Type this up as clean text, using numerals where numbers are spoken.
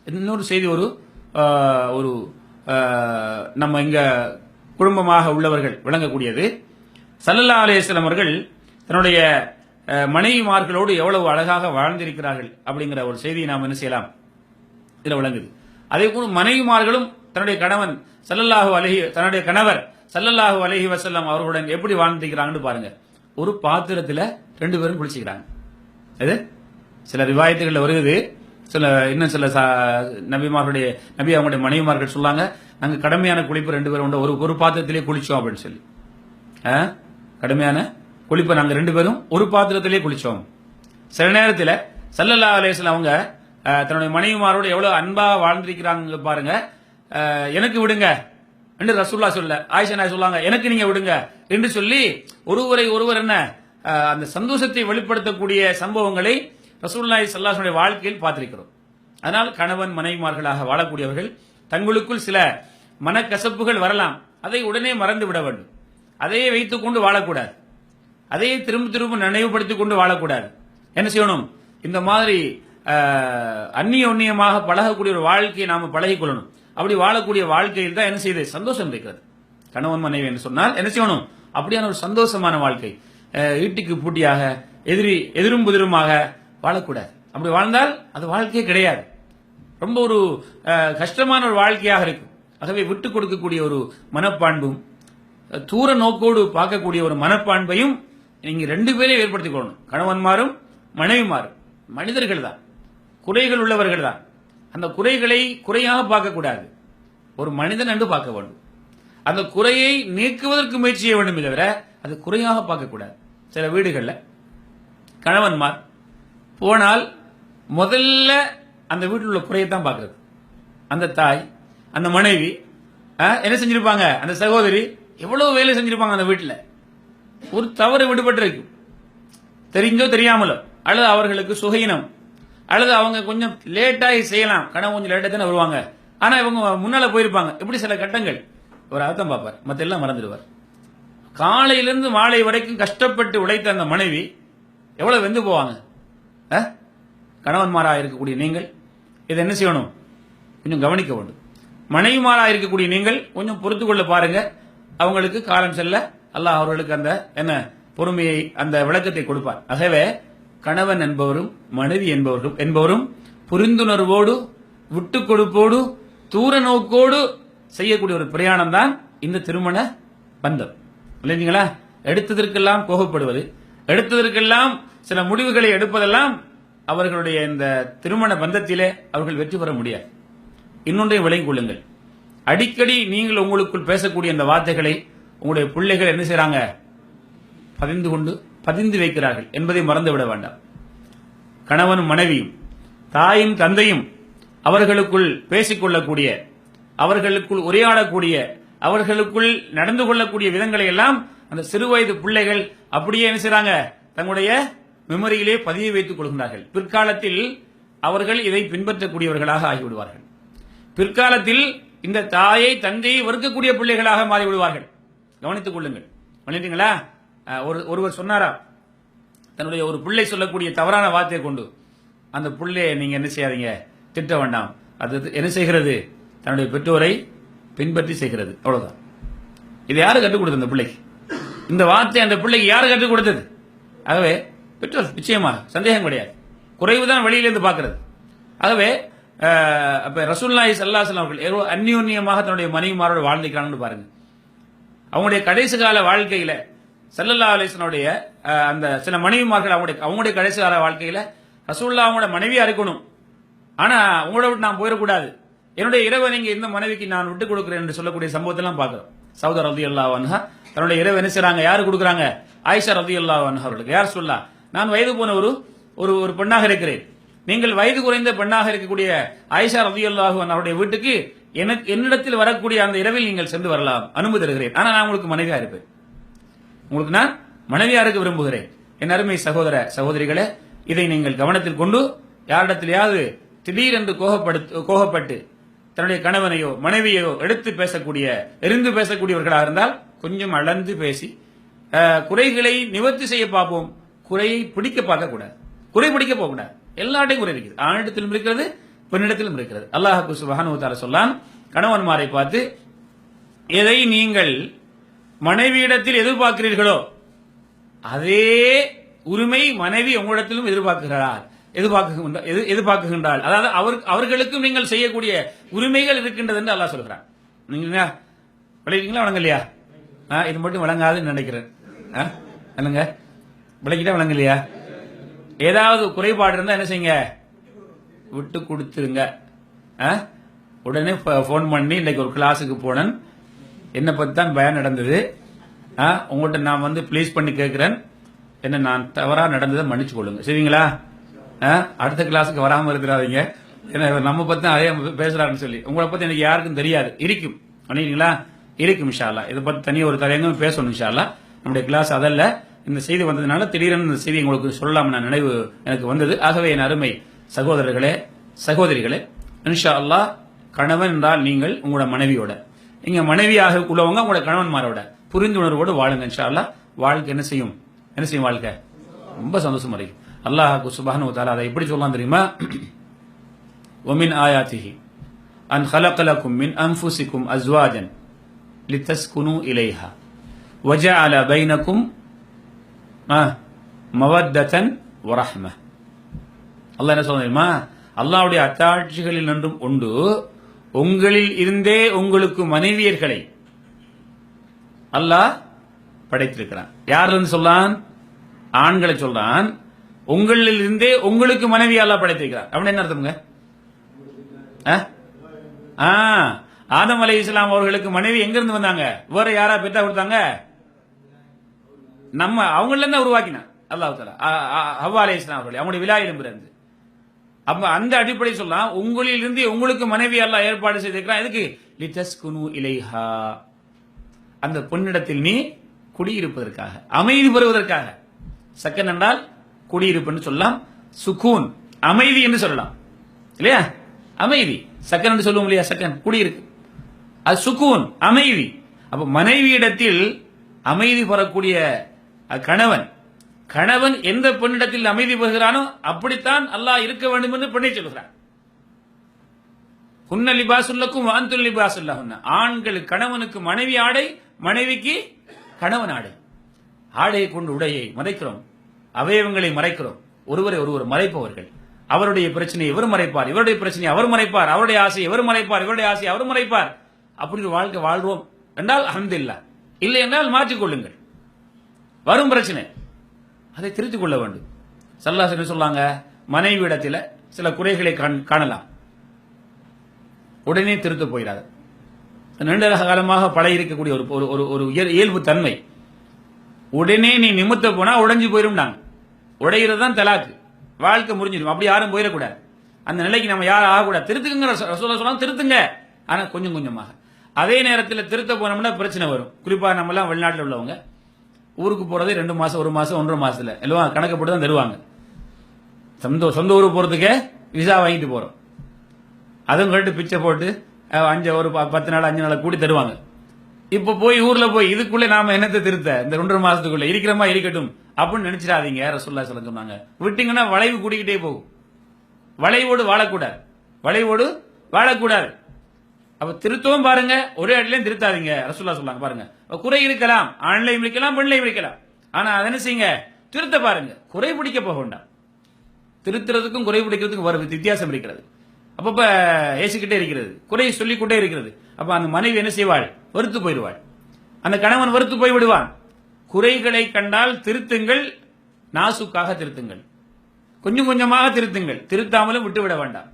இன்னொரு செய்தி ஒரு நம்ம இங்க குடும்பமாக உள்ளவர்கள் விளங்கக்கூடியது. ஸல்லல்லாஹு அலைஹி வஸல்லம் அவர்கள் தன்னுடைய மனைவிமார்களோடு எவ்வளவு அழகாக வாழ்ந்திருக்கிறார்கள் அப்படிங்கிற ஒரு செய்தியை நாம் என்ன செய்யலாம், இதில் விளங்குது. அதே போல மனைவிமார்களும் தன்னுடைய கணவர் ஸல்லல்லாஹு அலைஹி வஸல்லம் அவர்களுடன் எப்படி வாழ்ந்திருக்கிறாங்கன்னு பாருங்க. ஒரு பாத்திரத்தில் 2 பேரும் குளிச்சுக்கிறாங்க. அது சில ரிவாயத்துகளில் வருகிறது. இன்னும் சில நபி அவங்களுடைய மனைவிமார்கள் சொல்லாங்க, நாங்கள் கடமையான குளிப்பு 2 பேரும் ஒரு பாத்திரத்திலே குளிச்சோம் அப்படின்னு சொல்லி. கடமையான குளிப்பை நாங்கள் 2 பேரும் ஒரு பாத்திரத்திலே குளிச்சோம். சில நேரத்தில் ஸல்லல்லாஹு அலைஹி வஸல்லம் அவங்க தன்னுடைய மனைவிமாரோடு எவ்வளவு அன்பாக வாழ்ந்திருக்கிறாங்க பாருங்க. எனக்கு விடுங்க என்று ரசூலுல்லாஹ் சொல்ல, ஆயிஷா நாயகி சொல்லாங்க, எனக்கு நீங்க விடுங்க என்று சொல்லி ஒருவர் என்ன அந்த சந்தோஷத்தை வெளிப்படுத்தக்கூடிய சம்பவங்களை ரசூலுல்லாஹி ஸல்லல்லாஹு அலைஹி வஸல்லம் வாழ்க்கையில் பார்த்திருக்கிறோம். அதனால் கணவன் மனைவிமார்களாக வாழக்கூடியவர்கள் தங்களுக்குள் சில மனக்கசப்புகள் வரலாம், அதை உடனே மறந்து விட வேண்டும். அதையே வைத்துக் கொண்டு வாழக்கூடாது, அதையே திரும்ப நினைவுபடுத்திக் கொண்டு வாழக்கூடாது. என்ன செய்யணும், இந்த மாதிரி அந்நியோன்யமாக பழகக்கூடிய ஒரு வாழ்க்கையை நாம பழகிக் கொள்ளணும். அப்படி வாழக்கூடிய வாழ்க்கையில் தான் என்ன செய்யுது, சந்தோஷம் இருக்கிறது. கணவன் மனைவி என்று சொன்னால் என்ன செய்யணும், அப்படியான ஒரு சந்தோஷமான வாழ்க்கை. ஈட்டிக்கு பூட்டியாக எதிரும் புதிருமாக வாழக்கூடாது. அப்படி வாழ்ந்தால் அது வாழ்க்கையே கிடையாது, ரொம்ப ஒரு கஷ்டமான ஒரு வாழ்க்கையாக இருக்கும். ஆகவே விட்டுக் கொடுக்கக்கூடிய ஒரு மனப்பான்பும் தூர நோக்கோடு பார்க்கக்கூடிய ஒரு மனப்பான்பையும் நீங்க 2 பேரையும் ஏற்படுத்திக் கொள்ளணும். கணவன்மாரும் மனைவிமாரும் மனிதர்கள் தான், குறைகள் உள்ளவர்கள் தான். அந்த குறைகளை குறையாக பார்க்கக்கூடாது, ஒரு மனிதன் என்று பார்க்க வேண்டும். அந்த குறையை நீக்குவதற்கு முயற்சி செய்ய வேண்டும், தவிர அது குறையாக பார்க்கக்கூடாது. சில வீடுகளில் கணவன்மார் போனால் முதல்ல அந்த வீட்டில் உள்ள குறையத்தான் பார்க்கறது. அந்த தாய், அந்த மனைவி என்ன செஞ்சிருப்பாங்க, அந்த சகோதரி எவ்வளவு வேலை செஞ்சிருப்பாங்க அந்த வீட்டில். ஒரு தவறு விடுபட்டு தெரிஞ்சோ தெரியாமலோ, அல்லது அவர்களுக்கு சுகையினம், அல்லது அவங்க கொஞ்சம் லேட்டாகி செய்யலாம். கணவன் கொஞ்சம் லேட்டாக தானே வருவாங்க, ஆனா இவங்க முன்னால போயிருப்பாங்க. இப்படி சில கட்டங்கள் ஒரு அர்த்தம் பார்ப்பார், மற்ற எல்லாம் மறந்துடுவார். காலையிலிருந்து மாலை வரைக்கும் கஷ்டப்பட்டு உழைத்த அந்த மனைவி எவ்வளவு வெந்து போவாங்க. கணவன்மாராக இருக்கக்கூடிய நீங்கள் இதை என்ன செய்யணும், கொஞ்சம் கவனிக்க வேண்டும். மனைவிமாராக இருக்கக்கூடிய நீங்கள் கொஞ்சம் பொறுத்து கொள்ள பாருங்க. அவங்களுக்கு காலம் செல்ல அல்லாஹ் அவர்களுக்கு அந்த என்ன பொறுமையை, அந்த விளக்கத்தை கொடுப்பார். ஆகவே கணவன் என்பவரும் மனைவி என்பவரும் புரிந்துணர்வோடு விட்டு கொடுப்போடு தூர நோக்கோடு செய்யக்கூடிய ஒரு பிரயாணம் தான் இந்த திருமண பந்தம். இல்லைங்களா? எடுத்ததற்கெல்லாம் கோபப்படுவது, எடுத்ததற்கெல்லாம் சில முடிவுகளை எடுப்பதெல்லாம் அவர்களுடைய இந்த திருமண பந்தத்திலே அவர்கள் வெற்றி பெற முடியாது. இன்னொன்றையும் விளங்கிக் கொள்ளுங்கள், அடிக்கடி நீங்கள் உங்களுக்குள் பேசக்கூடிய இந்த வார்த்தைகளை உங்களுடைய பிள்ளைகள் என்ன செய்யறாங்க, பதிந்து வைக்கிறார்கள் என்பதை மறந்துவிட வேண்டாம். கணவனும் மனைவியும் தாயும் தந்தையும் அவர்களுக்குள் பேசிக்கொள்ளக்கூடிய, அவர்களுக்குள் உரையாடக்கூடிய, அவர்களுக்குள் நடந்து கொள்ளக்கூடிய விதங்களை எல்லாம் அந்த சிறுவயது பிள்ளைகள் அப்படியே என்ன செய்றாங்க, தங்களுடைய மெமரியிலே பதிய வைத்துக் கொள்கிறார்கள். பிற்காலத்தில் அவர்கள் இதை பின்பற்றக்கூடியவர்களாக ஆகிவிடுவார்கள். பிற்காலத்தில் இந்த தாயை தந்தையை வெறுக்கக்கூடிய பிள்ளைகளாக மாறிவிடுவார்கள். கவனித்துக் கொள்ளுங்கள். கவனித்தீங்களா? ஒருவர் சொன்னாரா, தன்னுடைய ஒரு பிள்ளை சொல்லக்கூடிய தவறான வார்த்தையை கொண்டு அந்த பிள்ளையை நீங்க என்ன செய்யாதீங்க, திட்ட வேண்டாம். அது என்ன செய்கிறது, தன்னுடைய பெற்றோரை பின்பற்றி செய்கிறது. அவ்வளவுதான். இது யாரு கற்றுக் கொடுத்தது அந்த பிள்ளைக்கு? இந்த வார்த்தை அந்த பிள்ளைக்கு யாரு கற்றுக் கொடுத்தது? ஆகவே பெற்றோர் நிச்சயமாக சந்தேகம் கிடையாது, குறைவுதான் வெளியிலிருந்து பார்க்கிறது. ஆகவே ரசூலுல்லாஹி ஸல்லல்லாஹு அலைஹி வஸல்லம் அவர்கள் எவ்வளவு அந்யோன்யமாக தன்னுடைய மனைவிமாரோடு வாழ்ந்திருக்கிறாங்கன்னு பாருங்க. அவங்களுடைய கடைசி கால வாழ்க்கையில ஸல்லல்லாஹு அலைஹி வஸல்லம் அந்த சில மனைவிமார்கள் அவங்களுடைய கடைசி கால வாழ்க்கையில ரசூலுல்லாஹ் அவங்களோட மனைவியா இருக்கணும், ஆனா உங்களோட விட்டு நான் போயிடக்கூடாது, என்னுடைய இரவை நீங்க இந்த மனைவிக்கு நான் விட்டுக் கொடுக்கிறேன் என்று சொல்லக்கூடிய சம்பவத்தெல்லாம் பார்க்கிறோம். சௌதா ரலியல்லாஹு அன்ஹா தன்னுடைய இரவு என்ன செய்றாங்க, யாரு கொடுக்குறாங்க, ஆயிஷா ரலியல்லாஹு அன்ஹா அவர்களுக்கு. யார் சொல்லா, நான் வயது போன ஒரு பெண்ணாக இருக்கிறேன், நீங்கள் வயது குறைந்த பெண்ணாக இருக்கக்கூடிய ஆயிஷா ரலியல்லாஹு அன்ஹா அவருடைய வீட்டுக்கு என்னிடத்தில் வரக்கூடிய அந்த இரவில் நீங்கள் சென்று வரலாம், அனுமதி தருகிறேன். ஆனா நான் உங்களுக்கு மனைவியா இருப்பேன், உங்களுக்கு நான் மனைவியா இருக்க விரும்புகிறேன். என் அருமை சகோதர சகோதரிகளே, இதை நீங்கள் கவனத்தில் கொண்டு யாரிடத்திலேயாவது திடீரென்று கோபப்பட்டு தன்னுடைய கணவனையோ மனைவியோ எடுத்து பேசக்கூடிய, எரிந்து பேசக்கூடியவர்களாக இருந்தால் கொஞ்சம் அளந்து பேசி குறைகளை நிவர்த்தி செய்ய பார்ப்போம். குறையை பிடிக்க பார்க்க கூடாது, குறை பிடிக்க போக கூடாது. எல்லாட்டையும் குறை இருக்குது, ஆணிடத்திலும் இருக்கிறது, பெண்ணிடத்திலும் இருக்கிறது. அல்லாஹ் சுப்ஹானஹு வ தஆலா சொல்லான், கணவன்மாரை பார்த்து, எதை நீங்கள் மனைவியிடத்தில் எதிர்பார்க்கிறீர்களோ அதே உரிமை மனைவி உங்களிடத்திலும் எதிர்பார்க்குகின்றாள். அதாவது அவர்களுக்கும் நீங்கள் செய்யக்கூடிய உரிமைகள் இருக்கின்றது என்று அல்லாஹ் சொல்கிறான். நீங்க விளங்கிங்களா வழங்கலையா? இது மட்டும் வழங்காதுன்னு நினைக்கிறேன். இல்லைங்க, விளக்கிட்டா வழங்கலையா? ஏதாவது குறைபாடு இருந்தா என்ன செய்யுங்க, விட்டு கொடுத்துருங்க. உடனே போன் பண்ணி, இன்னைக்கு ஒரு கிளாஸுக்கு போனேன், என்னை பத்தி தான் பயம் நடந்தது, உங்கள்கிட்ட நான் வந்து ப்ளீஸ் பண்ணி கேட்கிறேன், என்ன நான் தவறா நடந்ததை மன்னிச்சு கொள்ளுங்க, சரிங்களா? அடுத்த கிளாஸுக்கு வராம இருக்கிறாதீங்க, ஏன்னா நம்ம பத்தி அதே பேசுறாருன்னு சொல்லி. உங்களை பத்தி எனக்கு யாருக்கும் தெரியாது, இருக்கும் பண்ணிங்களா? இருக்கும் இன்ஷா அல்லாஹ். இதை பத்தி தனியாக ஒரு தலையங்கம் பேசணும் இன்ஷா அல்லாஹ். நம்முடைய கிளாஸ் அதல்ல, இந்த செய்தி வந்ததுனால திடீரென இந்த செய்தி உங்களுக்கு சொல்லலாம் நினைவு எனக்கு வந்தது. ஆகவே என் அருமை சகோதரர்களே, சகோதரிகளே, இன்ஷா அல்லாஹ் கணவன் என்றால் நீங்கள் உங்களோட மனைவியோட, நீங்க மனைவியாக உள்ளவங்க உங்களோட கணவன்மாரோட புரிந்துணர்வோடு வாழுங்க. இன்ஷா அல்லாஹ் வாழ்க்கை என்ன செய்யும் வாழ்க்கை ரொம்ப சந்தோஷம் அடையும். அல்லாஹ் சுப்ஹானஹு வ தஆலா அதை எப்படி சொல்லலாம் தெரியுமா? ومن آياته أن خلق لكم من أنفسكم أزواجا لتسكنوا إليها وجعل بينكم مودة ورحمة. அல்லாஹ் என்ன சொல்ல தெரியுமா? அல்லாஹ்வுடைய அத்தாட்சிகளில் ஒன்றும் உண்டு, உங்களில் இருந்தே உங்களுக்கு மனைவியர்களை அல்லாஹ் படைத்திருக்கிறான். யாரிலிருந்து சொல்லான்? ஆண்களை சொல்றான். உங்களில் இருந்தே உங்களுக்கு மனைவி அல்லாஹ் படைத்திருக்கிறார். அப்படின்னு என்ன அர்த்தம்ங்க? ஆதம் அலைஹிஸ்ஸலாம் அவர்களுக்கு மனைவி எங்க இருந்து வந்தாங்க? வேற யாரா பெற்றா கொடுத்தாங்க? நம்ம அவங்கள இருந்து உருவாக்கினான் அல்லாஹ் தஆலா. ஹவ்வா அலைஹிஸ்ஸலாம் அவர்கள் அவங்களுடைய விலாயிலும் பிறந்து. அப்ப அந்த அடிப்படை சொல்லலாம், உங்களில் இருந்து உங்களுக்கு மனைவி அல்லாஹ் ஏற்பாடு செய்திருக்கிறான். எதுக்கு? லிதஸ்குனு இலைஹா, அந்த பொன்னிடத்தில் நீ குடியிருப்பதற்காக, அமைதி பெறுவதற்காக. சக்கன் என்றால் குடியிருப்புன்னு சொல்லலாம், சுகூன் அமைதி என்று சொல்லலாம் இல்லையா? அமைதி சக்கன் என்று சொல்லுவோம் இல்லையா? சக்கன் குடியிருக்கு, அது சுகூன் அமைதி. அப்ப மனைவியிடத்தில் அமைதி பெறக்கூடிய கணவன் எந்த பெண்ணிடத்தில் அமைதி பெறுகிறானோ அப்படித்தான் அல்லாஹ் இருக்க வேண்டும் என்று பெண்ணை சொல்கிறான். குன்ன லிபாசுல்லக்கும் வாந்துல் லிபாசுல்லஹுன்ன, ஆண்கள் கணவனுக்கு மனைவி ஆடை, மனைவிக்கு கணவன் ஆடை. ஆடையை கொண்டு உடையை மறைக்கிறோம், அவயவங்களை மறைக்கிறோம், ஒருவர் மறைப்பவர்கள். அவருடைய பிரச்சனையை இவர் மறைப்பார், இவருடைய பிரச்சனையை அவர் மறைப்பார், அவருடைய ஆசையை இவர் மறைப்பார், இவருடைய ஆசையை அவர் மறைப்பார். அப்படி ஒரு வாழ்க்கை வாழ்வோம் என்றால் அல்ஹம்துலில்லாஹ், இல்லை என்றால் மாற்றிக்கொள்ளுங்கள். வரும் பிரச்சனை அதை திருத்திக் கொள்ள வேண்டும். ஸல்லல்லாஹு அலைஹி சொல்லாங்க, மனைவியிடத்தில் சில குறைகளை காணலாம், உடனே திருத்த போயிடாது. நீண்ட காலமாக பழகி இருக்கக்கூடிய ஒரு இயல்பு தன்மை. உடனே நீ நிமித்த போனா உடைஞ்சு போயிடும். நாங்க உடைகிறது தான் தலாக்கு, வாழ்க்கை முடிஞ்சிடும். அப்படி யாரும் போயிடக்கூடாது, அந்த நிலைக்கு நம்ம யாரும் ஆகக்கூடாது. திருத்துக்குங்கிற சொல்லாங்க, திருத்துங்க, ஆனா கொஞ்சம் கொஞ்சமாக. அதே நேரத்தில் திருத்த போனோம்னா பிரச்சனை வரும். குறிப்பா நம்ம எல்லாம் வெளிநாட்டில் உள்ளவங்க ஊருக்கு போறதே 2 மாசம் 1 மாசம் 1.5 மாசத்துல எல்லாம் கணக்கப்பட்டு தான் தருவாங்க. சொந்த ஊருக்கு போறதுக்கே விசா வாங்கிட்டு போறோம், அதுவும் கட்டு பிச்சை போட்டு ஒரு 10 நாள் 5 நாள் கூடி தருவாங்க. இப்ப போய் ஊர்ல போய் இதுக்குள்ள நாம என்னத்தை திருத்த, இந்த 2.5 மாசத்துக்குள்ள இருக்கிறமா இருக்கட்டும் அப்படின்னு நினைச்சிடாதீங்க. ரசூலுல்லாஹி ஸல்லல்லாஹு அலைஹி வஸல்லம் சொன்னாங்க, விட்டீங்கன்னா வளைவு கூட்டிக்கிட்டே போகும். வளைவோடு வாழக்கூடாது. அப்ப திருத்தவும் பாருங்க, ஒரே அடிலையும் திருத்தாதீங்க. ரசூலுல்லாஹி சொன்னாங்க பாருங்க, குறை இருக்கலாம், ஆண்லையும் இருக்கலாம், பெண்லையும் இருக்கலாம், ஆனா அதை என்ன செய்யுங்க, திருத்த பாருங்க. குறை பிடிக்க போக வேண்டாம். திருத்துறதுக்கும் குறை பிடிக்கிறதுக்கும் ஒரு வித்தியாசம் இருக்கிறது. அப்ப ஏசிக்கிட்டே இருக்கிறது, குறை சொல்லிக்கொண்டே இருக்கிறது. அப்ப அந்த மனைவி என்ன செய்வாள்? வெறுத்து போயிடுவாள், அந்த கணவன் வெறுத்து போய் விடுவான். குறைகளை கண்டால் திருத்துங்கள், நாசுக்காக திருத்துங்கள், கொஞ்சம் கொஞ்சமாக திருத்துங்கள், திருத்தாமலும் விட்டுவிட வேண்டாம்.